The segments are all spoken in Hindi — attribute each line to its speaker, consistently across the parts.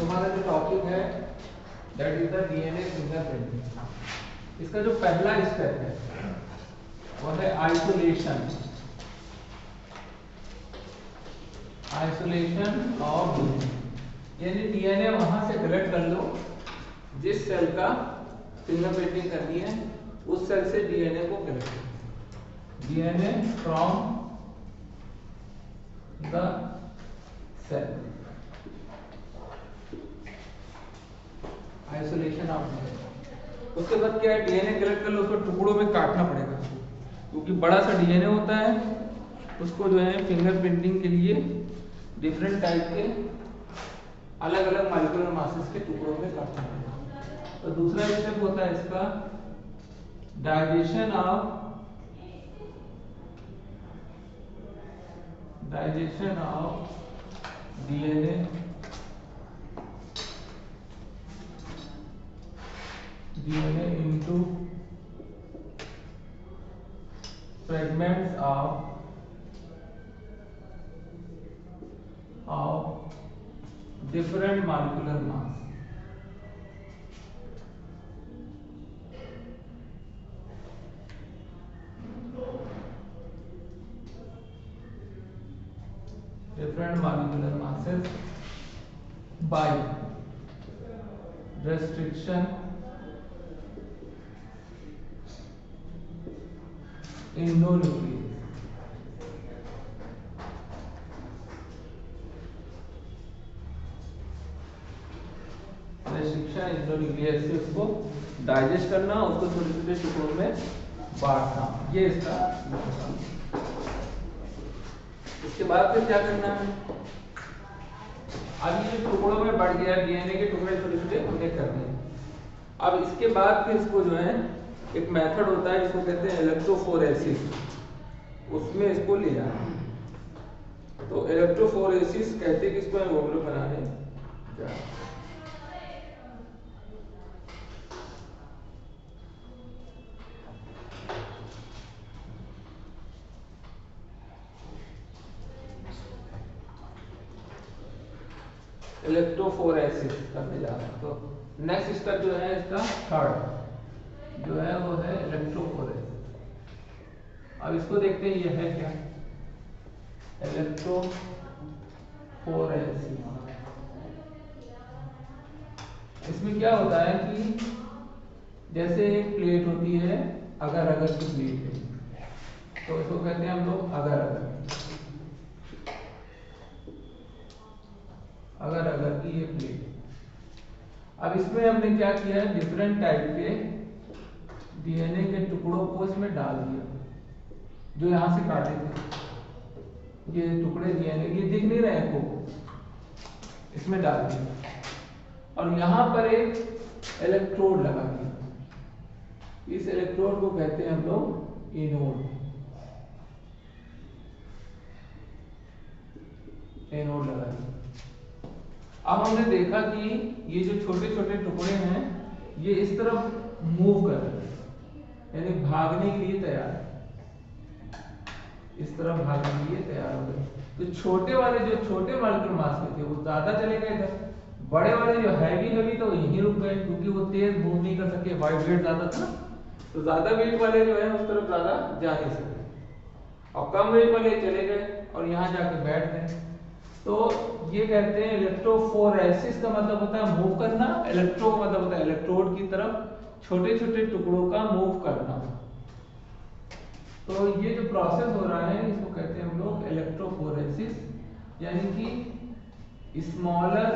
Speaker 1: हमारा जो टॉपिक है that is the DNA fingerprinting. इसका जो पहला स्टेप है वो है आइसोलेशन ऑफ यानी डीएनए वहां से कलेक्ट कर लो जिस सेल का फिंगरप्रिंटिंग करनी है, उस सेल से डीएनए को कलेक्ट करो। DNA from the cell, isolation of DNA. उसके बाद क्या है, डीएनए कलेक्ट कर लो, उसको टुकड़ों में काटना पड़ेगा क्योंकि बड़ा सा डीएनए होता है। उसको जो है फिंगरप्रिंटिंग के लिए डिफरेंट टाइप के अलग अलग मॉलिक्यूलर मासेस के टुकड़ों में काटना पड़ेगा। तो दूसरा स्टेप होता है इसका digestion of DNA into fragments of different molecular mass। different molecular masses by restriction endonuclease। Restriction endonuclease से उसको डाइजेस्ट करना, उसको छोटे छोटे टुकड़ों में बांटना, ये इसका। इसके बाद फिर क्या करना है, अब ये टुकड़ों में बढ़ गया डीएनए के टुकड़े छोटे छोटे हमने कर दिए। अब इसके बाद फिर इसको जो है एक मेथड होता है जिसको कहते हैं इलेक्ट्रोफोरेसिस, उसमें इसको ले जाना। तो इलेक्ट्रोफोरेसिस कहते हैं कि इसको हम लोग बनाने जा इलेक्ट्रोफोरेसिस करने जा रहे हैं। तो नेक्स्ट स्टेप जो है इसका थर्ड जो है वो है इलेक्ट्रोफोरेसिस। अब इसको देखते हैं ये है क्या, इलेक्ट्रोफोरेसिस। इसमें क्या होता है कि जैसे एक प्लेट होती है, अगर अगर की प्लेट है, तो इसको कहते हैं हम लोग अगर अगर की ये प्लेट। अब इसमें हमने क्या किया है, डिफरेंट टाइप के डीएनए के टुकड़ों को इसमें डाल दिया जो यहां से काटे थे। ये टुकड़े डीएनए ये दिख नहीं रहे को, इसमें डाल दिया और यहां पर एक इलेक्ट्रोड लगा दिया। इस इलेक्ट्रोड को कहते हैं हम लोग एनोड लगा दिया। अब हमने देखा कि ये जो छोटे छोटे टुकड़े हैं ये इस तरफ मूव कर रहे हैं, यानी भागने के लिए तैयार है, इस तरफ भागने के लिए तैयार हो गए। तो छोटे वाले जो छोटे मॉलिक्यूलर मास के थे वो ज्यादा चले गए इधर, बड़े वाले जो हैवी तो यहीं रुक गए क्योंकि वो तेज मूव नहीं कर सके, वाइट वेट ज्यादा था ना, तो ज्यादा वेट वाले जो है उस तरफ ज्यादा जा नहीं सके और कम वेट वाले चले गए और यहाँ जाके बैठ गए। तो ये कहते हैं इलेक्ट्रोफोरेसिस का मतलब होता है मूव करना, इलेक्ट्रो का मतलब होता है इलेक्ट्रोड की तरफ छोटे छोटे टुकड़ों का मूव करना। तो ये जो प्रोसेस हो रहा है इसको कहते हैं हम लोग इलेक्ट्रोफोरेसिस, यानी कि स्मॉलर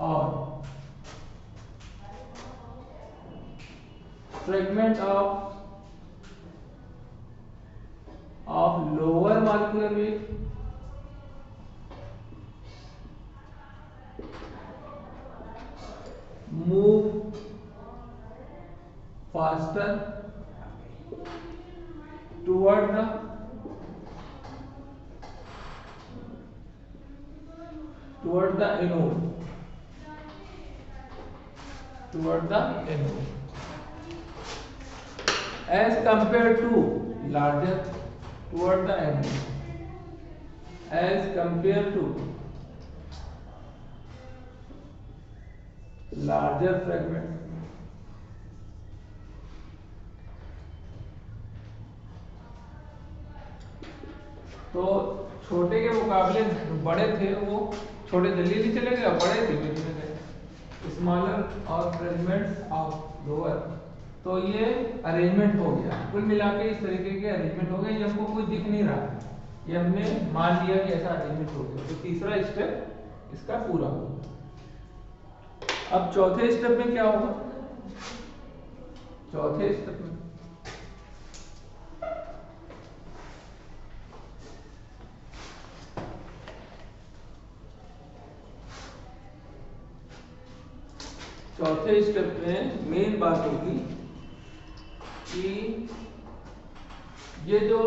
Speaker 1: और fragment of lower molecular weight move faster toward the anode, as compared to larger toward the anode, as compared to larger fragment. तो छोटे के मुकाबले बड़े थे, वो छोटे जल्दी नहीं चले गए, बड़े धीमे धीमे गए। स्मॉलर और फ्रेगमेंट्स ऑफ लोअर। तो ये अरेंजमेंट हो गया, कुल मिला के इस तरीके के अरेंजमेंट हो गए। ये हमको कुछ दिख नहीं रहा है, ये हमने मान लिया कि ऐसा अरेंजमेंट हो गया। तो तीसरा स्टेप इसका पूरा हो गया। अब चौथे स्टेप में क्या होगा? चौथे स्टेप में मेन बात होगी कि ये जो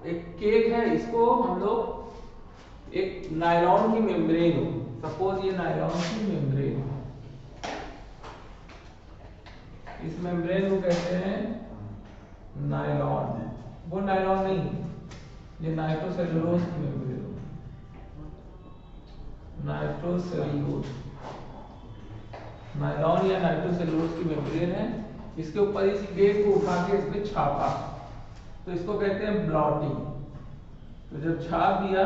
Speaker 1: एक केक है, इसको हम लोग एक नायलॉन की मेम्ब्रेन हो, सपोज ये नायलॉन की मेम्ब्रेन हो, इस मेम्ब्रेन को कहते हैं नायलॉन। वो नायलॉन नहीं, ये नाइट्रोसेलुलोज की मेम्ब्रेन हो, नाइट्रोसेलुलोज, नायलॉन या नाइट्रोसेलुलोज की मेम्ब्रेन है। इसके ऊपर इस केक को उठा के इस पे छापा, तो इसको कहते हैं ब्लॉटिंग। तो जब छाप दिया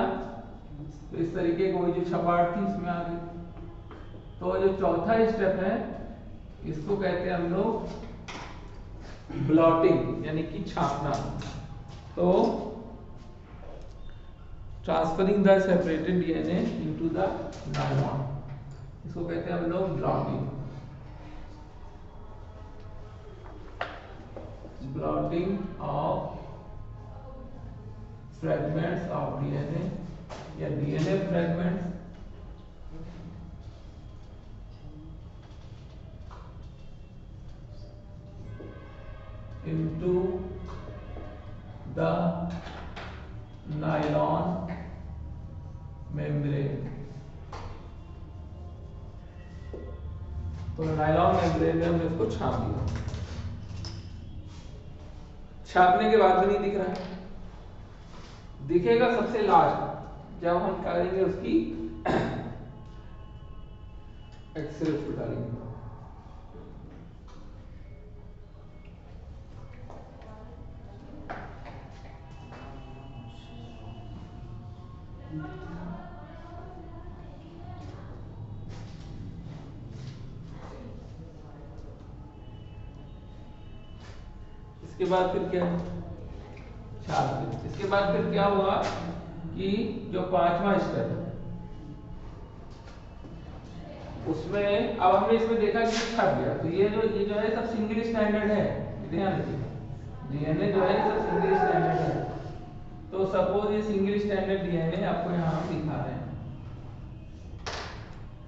Speaker 1: तो इस तरीके को जो छपाट थी इसमें आ गई। तो जो चौथा स्टेप है इसको कहते हैं हम लोग ब्लॉटिंग, यानी कि छापना। तो transferring the separated DNA into the nylon, इसको कहते हैं हम लोग blotting. Blotting of fragments of DNA या DNA fragments into the nylon membrane। तो नायलॉन मेम्ब्रेन में हमने इसको छाप दिया। छापने के बाद भी नहीं दिख रहा है, दिखेगा सबसे लास्ट जब हम करेंगे उसकी एक्सरे डालेंगे। इसके बाद फिर क्या, इसके बाद फिर क्या हुआ कि जो पांचवा स्टेप है उसमें अब हमने इसमें देखा कि छप गया। तो ये जो है सब सिंगल स्टैंडर्ड है, ध्यान रखिए, डीएनए जो है सब सिंगल स्टैंडर्ड है। तो सपोज ये सिंगल स्टैंडर्ड डीएनए आपको यहाँ हम दिखा रहे हैं,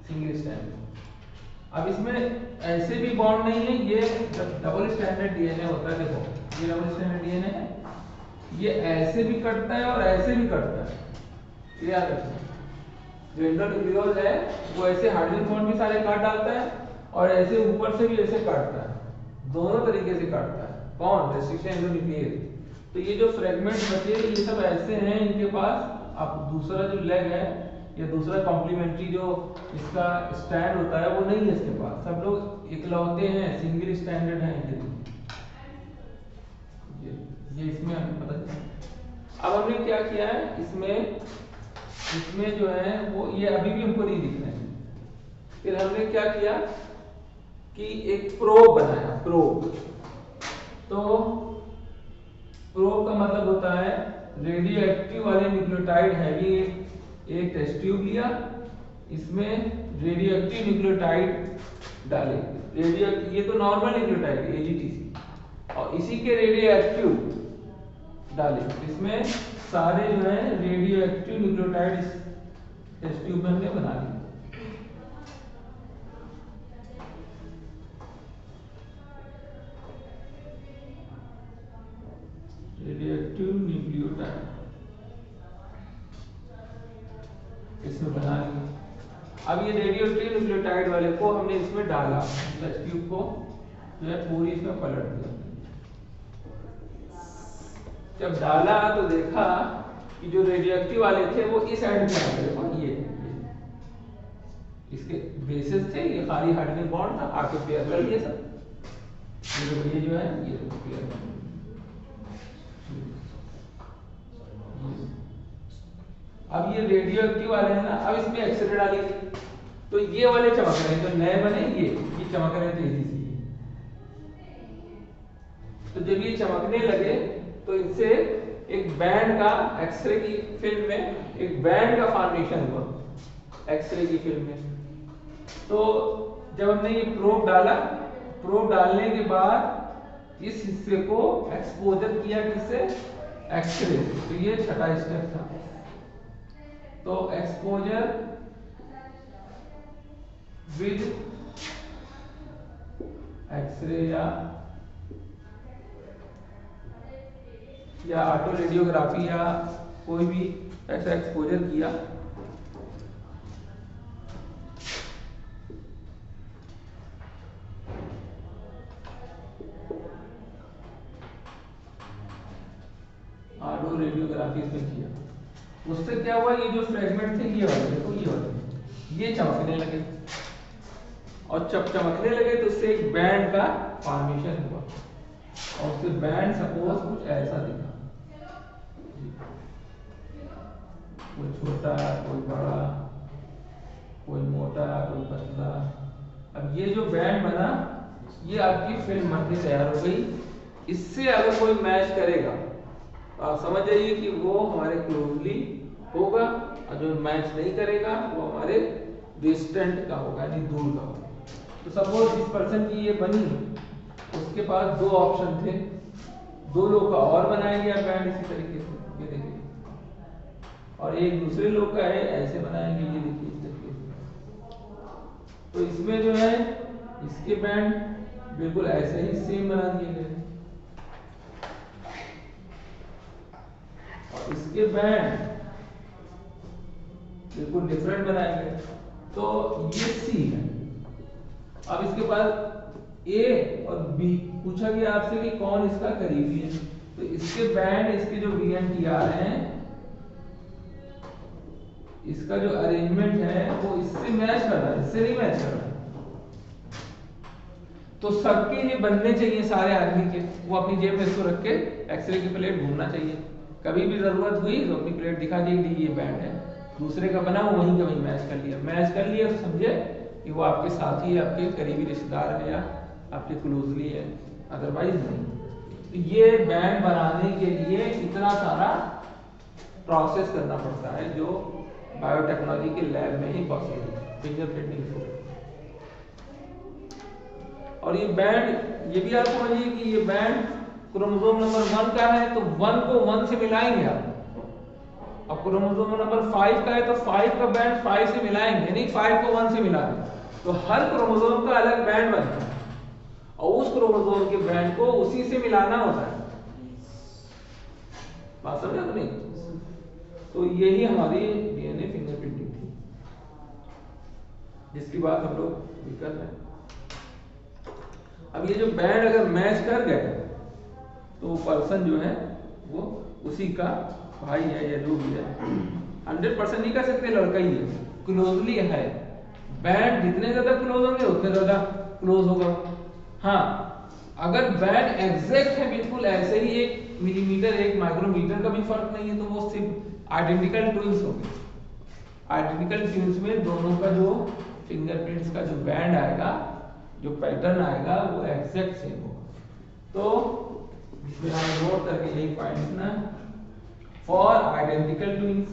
Speaker 1: सिंगल स्टैंडर्ड। अब इसमें ऐसे भी बॉन्ड नहीं है, ये डबल स्टैंडर्ड डीएनए होता है। देखो ये डबल स्टैंडर्ड डीएनए है, ये ऐसे भी कटता है और ऐसे भी कटता है, ये याद रखना। जो इंडोन्यूक्लियोज है वो ऐसे हाइड्रोजन बॉन्ड भी सारे काट डालता है और ऐसे ऊपर से भी ऐसे काटता है, दोनों तरीके से काटता है। कौन? रेस्ट्रिक्शन इंडोन्यूक्लियेज। तो ये जो फ्रेगमेंट बचे ये सब ऐसे हैं, इनके पास अब दूसरा जो लेग है या दूसरा कॉम्प्लीमेंट्री जो इसका स्टैंड होता है वो नहीं है इसके पास। सब लोग इकलौते हैं, सिंगल स्टैंडर्ड है इनके लिए। ये इसमें पता चला। अब हमने क्या किया है, इसमें जो है वो ये अभी भी हमको नहीं दिख रहे हैं। फिर हमने क्या किया कि एक प्रोब बनाया, प्रोब। तो प्रोब का मतलब होता है रेडियो एक्टिव वाले न्यूक्लियोटाइड हैवी एक टेस्ट ट्यूब लिया, इसमें रेडियो एक्टिव न्यूक्लियोटाइड डाले। ये तो नॉर्मल न्यूक्लियोटाइड है एजीटीसी, और इसी के रेडियो एक्टिव डाले। इसमें सारे जो है radioactive nucleotide test tube में हमने बना लिए। रेडियोएक्टिव न्यूक्लियोटाइड इसमें बना लिया। अब ये रेडियोएक्टिव न्यूक्लियोटाइड वाले को हमने इसमें डाला, टेस्ट ट्यूब को जो है पूरी इसमें पलट दिया। जब डाला तो देखा कि जो रेडियोएक्टिव वाले थे वो इस एंड पे आ गए, इसके बेसिस थे, ये खाली हाइड्रोजन बॉन्ड था, आके पेयर कर दिए सब। ये जो है ये पेयर कर दिए। अब ये रेडियो एक्टिव वाले हैं ना, अब इसमें एक्सरे डाली तो ये वाले चमक रहे हैं, जो नए बने ये चमक रहे हैं तेजी से। तो जब ये चमकने लगे तो इससे एक बैंड का, एक्सरे की फिल्म में एक बैंड का फॉर्मेशन हुआ एक्सरे की फिल्म में। तो जब हमने ये प्रोब डाला, प्रोब डालने के बाद इस हिस्से को एक्सपोजर किया किससे, एक्सरे। तो ये छठा स्टेप था। तो एक्सपोजर विद एक्सरे या ऑटो रेडियोग्राफी या कोई भी ऐसा एक्सपोजर किया। ऑटो रेडियोग्राफी से किया, उससे क्या हुआ, ये जो फ्रेगमेंट थे ये वाले, देखो ये वाले ये चमकने लगे, और जब चमकने लगे तो उससे एक बैंड का फॉर्मेशन हुआ, और उससे बैंड सपोज कुछ ऐसा दिखा, कोई छोटा कोई बड़ा, कोई मोटा कोई पतला। अब ये जो बैंड बना, ये आपकी फिल्म बन के तैयार हो गई। इससे अगर कोई मैच करेगा तो आप समझ जाइए कि वो हमारे क्लोजली होगा, और जो मैच नहीं करेगा वो हमारे डिस्टेंट का होगा, यानी दूर का होगा। तो सपोज जिस पर्सन की ये बनी, उसके पास दो ऑप्शन थे, दो लोग का और बनाया गया बैंड इसी तरीके से, ये देखिए, और एक दूसरे लोग का है ऐसे बनाएंगे, ये देखिए इस तरीके से। तो इसमें जो है इसके बैंड बिल्कुल ऐसे ही सेम बना दिए गए, और इसके बैंड बिल्कुल डिफरेंट बनाए गए। तो ये सी है। अब इसके पास ए और बी पूछा गया आपसे कि कौन इसका करीबी है, तो इसके बैंड, इसके जो VNTR हैं, इसका जो अरेंजमेंट है वो इससे मैच कर रहा है, इससे नहीं मैच कर रहा है। तो सबके ये बनने चाहिए सारे आदमी के, वो अपनी जेब में इसको रख के एक्सरे की प्लेट घूमना चाहिए, कभी भी जरूरत हुई तो अपनी प्लेट दिखा देगी ये बैंड है, दूसरे का बना वो वहीं का वहीं मैच कर लिया। मैच कर लिया तो समझे कि वो आपके साथी है, आपके करीबी रिश्तेदार है या आपके क्लोजली है, अदरवाइज नहीं। तो ये बैंड बनाने के लिए इतना सारा प्रोसेस करना पड़ता है जो बायोटेक्नोलॉजी के लैब में ही पॉसिबल है, फिंगरप्रिंटिंग को। और ये बैंड, ये भी आप समझिए कि ये बैंड क्रोमोसोम नंबर 1 का है तो 1 को 1 से मिलाएंगे आप, अब क्रोमोसोम नंबर 5 का है तो 5 का बैंड 5 से मिलाएंगे, नहीं 5 को 1 से मिला दें, तो हर क्रोमोसोम का अलग बैंड बनता है, और उस क्रोमोसोम के बैंड को उसी से मिलाना होता है। बात समझे आपने? तो यही हमारी DNA फिंगरप्रिंटिंग थी, जिसकी बात हम लोग भी कर रहे हैं। अब ये जो बैंड अगर मैच कर गए तो वो पर्सन जो है वो उसी का भाई है या जो भी है, 100% नहीं कर सकते लड़का ही है, क्लोजली है। बैंड जितने ज्यादा क्लोज होंगे उतने ज्यादा क्लोज होगा। हाँ, अगर बैंड एग्जैक्ट है बिल्कुल ऐसे ही 1 मिलीमीटर 1 माइक्रोमीटर का भी फर्क नहीं है तो वो सिर्फ आइडेंटिकल ट्विंस होंगे। आइडेंटिकल ट्विंस में दोनों का जो फिंगरप्रिंट्स का जो बैंड आएगा, जो पैटर्न आएगा वो एग्जैक्ट सेम होगा। तो इसमें हम नोट करके यही पॉइंट ना, फॉर आइडेंटिकल ट्विंस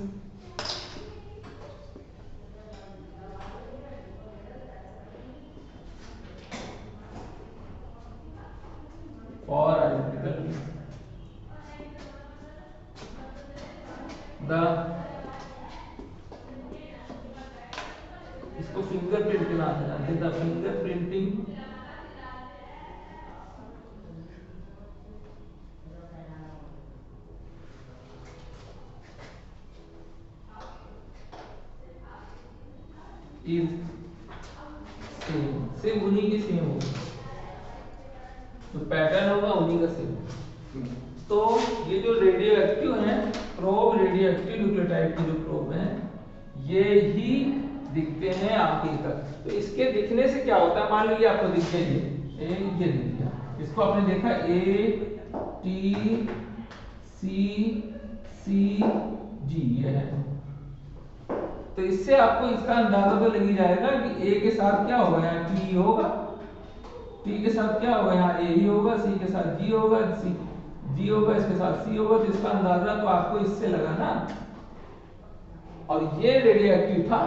Speaker 1: द, इसको फिंगरप्रिंट के नाम से जानते हैं, द फिंगरप्रिंटिंग इज सेम, सिर्फ उन्हीं की सेम होगी, तो पैटर्न होगा उन्हीं का सेम। तो ये जो रेडियो एक्टिव है प्रोब, रेडियो एक्टिव न्यूक्लियोटाइड की जो प्रोब है, ये ही दिखते हैं आंखें तक। तो इसके दिखने से क्या होता है, मान लीजिए आपको दिख गया ये दिख गया, इसको आपने देखा ATCCG ये है। तो इससे आपको इसका अंदाजा तो लग ही जाएगा कि A के साथ क्या होगा, यहाँ T होगा, T के साथ क्या होगा, यहाँ A ही होगा, C के साथ G होगा, G होगा, इसके साथ C होगा। तो इसका अंदाजा तो आपको इससे लगा ना। और ये रेडियो एक्टिव था,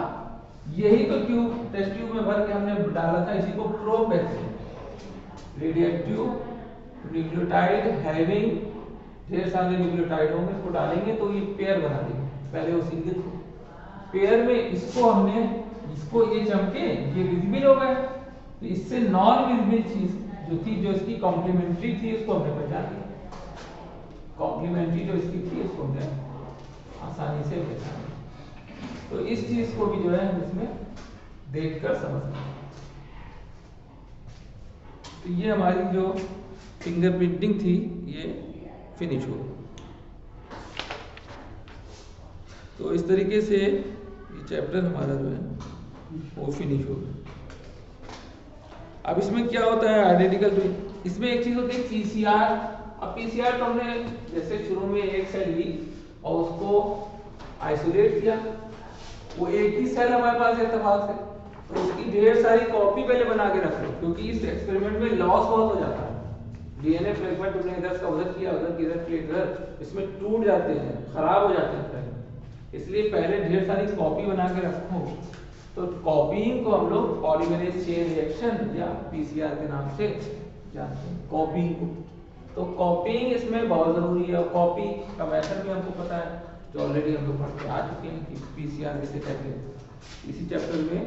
Speaker 1: यही तो टेस्ट ट्यूब में भर के हमने डाला था, इसी को प्रोब कहते हैं। रेडियो एक्टिव न्यूक्लियोटाइड हैविंग, ढेर सारे न्यूक्लियोटाइड होंगे, इसको डालेंगे तो ये पेयर बना देंगे। पहले वो सिंगल पेयर में इसको हमने, इसको ये चमके, ये विजिबल हो गए। तो इससे नॉन विजिबल चीज जो थी, जो इसकी कॉम्प्लीमेंट्री थी, उसको हमने पहचान लिया। कॉम्प्लीमेंट्री जो इसकी थी उसको हमने आसानी से पहचान लिया। तो इस चीज को भी जो है हम इसमें देखकर समझ सकते हैं। तो ये हमारी जो फिंगरप्रिंटिंग थी ये फिनिश हो। तो इस तरीके से ये चैप्टर हमारा जो है वो फिनिश हो गया। अब इसमें क्या होता है आइडेंटिकल ट्विन, इसमें एक चीज होती है पीसीआर। अब पीसीआर तो हमने जैसे शुरू में एक सेल ली और उसको आइसोलेट किया, वो एक ही सेल हमारे पास है इत्तेफाक से, तो उसकी ढेर सारी कॉपी पहले बना के रख लो, क्योंकि इस एक्सपेरिमेंट में लॉस बहुत हो जाता है। डीएनए फ्रेगमेंट तुमने इधर से उधर किया, उधर की इधर प्लेट इधर, इसमें टूट जाते हैं, खराब हो जाते हैं पहले। इसलिए पहले ढेर सारी कॉपी बना के रखो। तो कॉपीइंग को हम लोग पॉलीमरेज चेन रिएक्शन या पीसीआर के नाम से जानते हैं, कॉपीइंग को। तो कॉपीइंग इसमें बहुत जरूरी है। और कॉपी का मेथड भी हमको पता है, जो ऑलरेडी हम लोग पढ़ के आ चुके हैं कि पीसीआर किसे कहते हैं। इसी चैप्टर में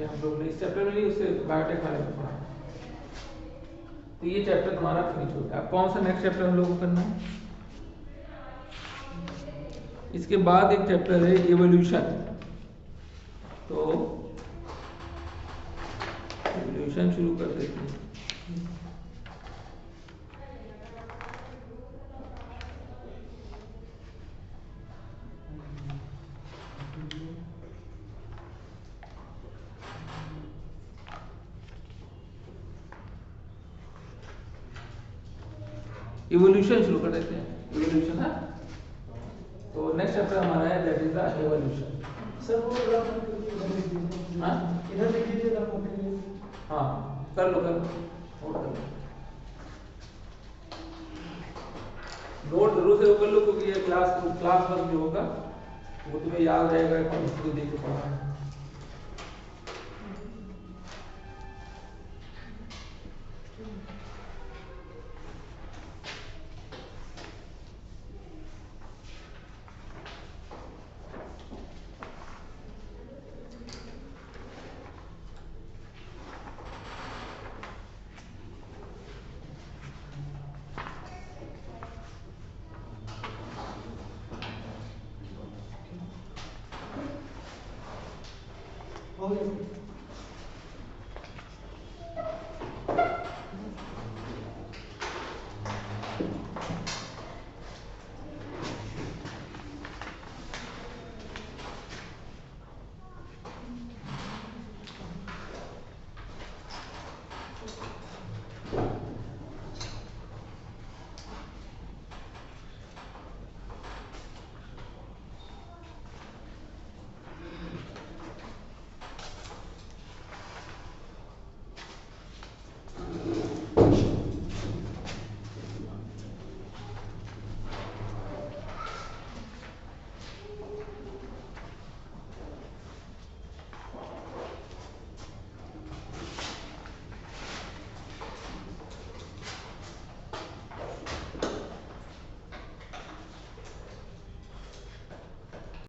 Speaker 1: हम लोग ने, इस चैप्टर में नहीं, उससे बायोटेक वाले में पढ़ा। तो ये चैप्टर तुम्हारा फिनिश होता है। अब कौन सा नेक्स्ट चैप्टर हम लोग को करना है? इसके बाद एक चैप्टर है इवोल्यूशन। तो इवोल्यूशन शुरू कर देते हैं। इवोल्यूशन शुरू कर देते हैं। इवोल्यूशन है, तो नेक्स्ट चैप्टर हमारा है that is the evolution.
Speaker 2: Sir वो
Speaker 1: हाँ
Speaker 2: इधर लिख दीजिए।
Speaker 1: हाँ कर लो नोट जरूर से कर लो, क्योंकि ये क्लास वर्क जो होगा वो तुम्हें याद रहेगा, इसको देख के पढ़ा है।
Speaker 2: हो गया।